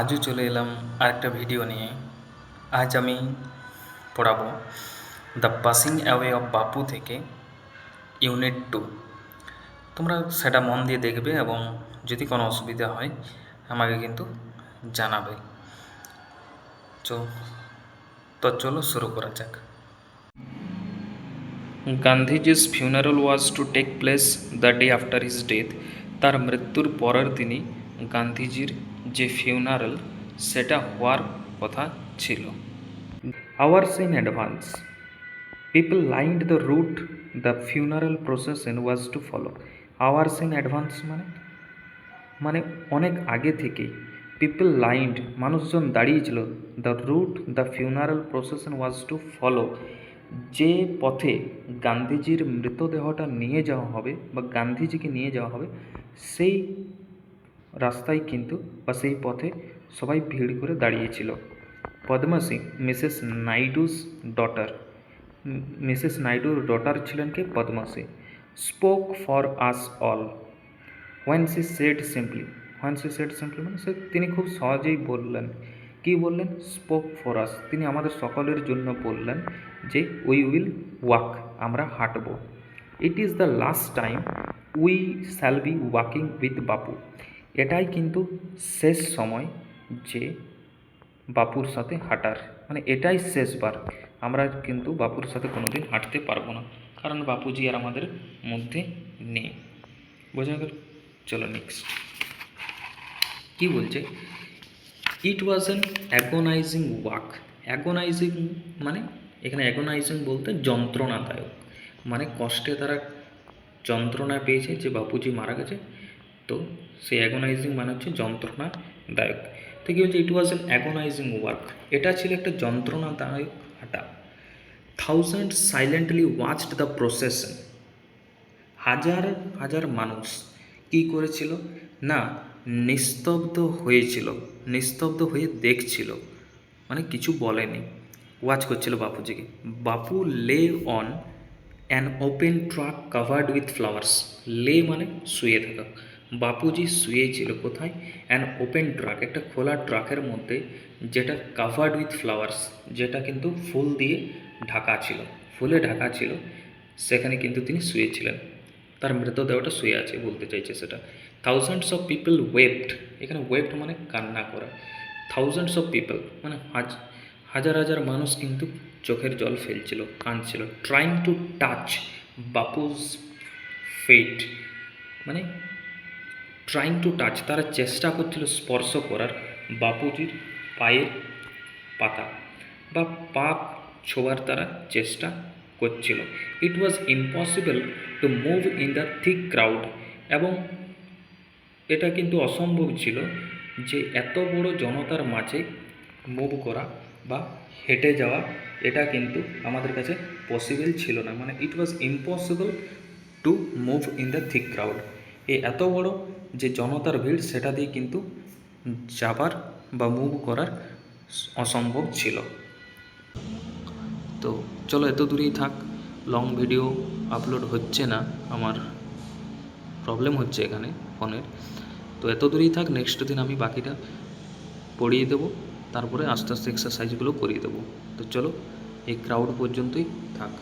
আজও চলে এলাম আরেকটা ভিডিও নিয়ে। আজ আমি পড়াবো দ্য পাসিং অ্যাওয়ে অফ বাপু থেকে ইউনিট 2। তোমরা সেটা মন দিয়ে দেখবে এবং যদি কোনো অসুবিধা হয় আমাকে কিন্তু জানাবে। তো চলো শুরু করা যাক। গান্ধীজির funeral was to take place the day after his death. তার মৃত্যুর পরের দিনই গান্ধীজির যে ফিউনারাল সেটা হওয়ার কথা ছিল। Hours in advance people lined the route the funeral procession was to follow. Hours in advance মানে অনেক আগে থেকেই পিপল লাইন্ড মানুষজন দাঁড়িয়েছিল the route the funeral procession was to follow, যে পথে গান্ধীজির মৃতদেহটা নিয়ে যাওয়া হবে বা গান্ধীজিকে নিয়ে যাওয়া হবে সেই রাস্তায় কিন্তু বা সেই পথে সবাই ভিড় করে দাঁড়িয়েছিল। Padma Singh Mrs Naidu's daughter, Mrs নাইডুর ডটার ছিলেন কে? Padma Singh. Spoke for us all when she said simply, মানে তিনি খুব সহজেই বললেন। কি বললেন? স্পোক ফর আস, তিনি আমাদের সকলের জন্য বললেন যে উই উইল ওয়াক, আমরা হাঁটব। It is the last time we shall be walking with Bapu, এটাই কিন্তু শেষ সময় যে বাপুর সাথে হাঁটার, মানে এটাই শেষবার। আমরা কিন্তু বাপুর সাথে কোনোদিন হাঁটতে পারবো না, কারণ বাপুজি আর আমাদের মধ্যে নেই। বোঝা গেল? চলো নেক্সট কি বলছে। It was an agonising walk. Agonising মানে এখানে অ্যাগোনাইজিং বলতে যন্ত্রণাদায়ক, মানে কষ্টে তারা যন্ত্রণা পেয়েছে যে বাপুজি মারা গেছে, তো সেই অ্যাগোনাইজিং মানে হচ্ছে যন্ত্রণাদায়ক। তো কী বলছে? It was an agonising walk, এটা ছিল একটা যন্ত্রণাদায়ক হাঁটা। Thousand silently watched the procession, হাজার হাজার মানুষ কী করেছিল না, নিস্তব্ধ হয়েছিল, নিস্তব্ধ হয়ে দেখছিল, মানে কিছু বলেনি, ওয়াচ করছিল বাপুজিকে। বাপু lay on an open truck covered with flowers. লে মানে শুয়ে থাকা, বাপুজি শুয়েছিল কোথায়? অ্যান ওপেন ট্রাক, একটা খোলা ট্রাকের মধ্যে, যেটা কাভার্ড উইথ ফ্লাওয়ার্স, যেটা কিন্তু ফুল দিয়ে ঢাকা ছিল, ফুলে ঢাকা ছিল, সেখানে কিন্তু তিনি শুয়েছিলেন। তার মৃতদেহটা শুয়ে আছে বলতে চাইছে সেটা। থাউজেন্ডস অফ পিপল ওয়েপ্ট, এখানে ওয়েপ্ট মানে কান্না করা। থাউজেন্ডস অফ পিপল মানে হাজার হাজার মানুষ কিন্তু চোখের জল ফেলছিল, কাঁদছিল। ট্রাইং টু টাচ বাপুজ ফেট, মানে ট্রাইং টু টাচ, তারা চেষ্টা করছিল স্পর্শ করার বাপুজির পায়ের পাতা বা পা ছোঁয়ার তারা চেষ্টা করছিল। It was impossible to move in the thick crowd, এবং এটা কিন্তু অসম্ভব ছিল যে এত বড় জনতার মাঝে মুভ করা বা হেঁটে যাওয়া, এটা কিন্তু আমাদের কাছে পসিবল ছিল না। মানে it was impossible to move in the thick crowd, এই এত বড় যে জনতার ভিড় সেটা দিয়ে কিন্তু যাবার বা মুভ করার অসম্ভব ছিল। তো চলো এত দূরেই থাক, লং ভিডিও আপলোড হচ্ছে না, আমার প্রবলেম হচ্ছে এখানে ফোনের। তো এত দূরেই থাক, নেক্সট দিন আমি বাকিটা পড়িয়ে দেবো, তারপরে আস্তে আস্তে এক্সারসাইজগুলো করিয়ে দেবো। তো চলো এই ক্রাউড পর্যন্তই থাক।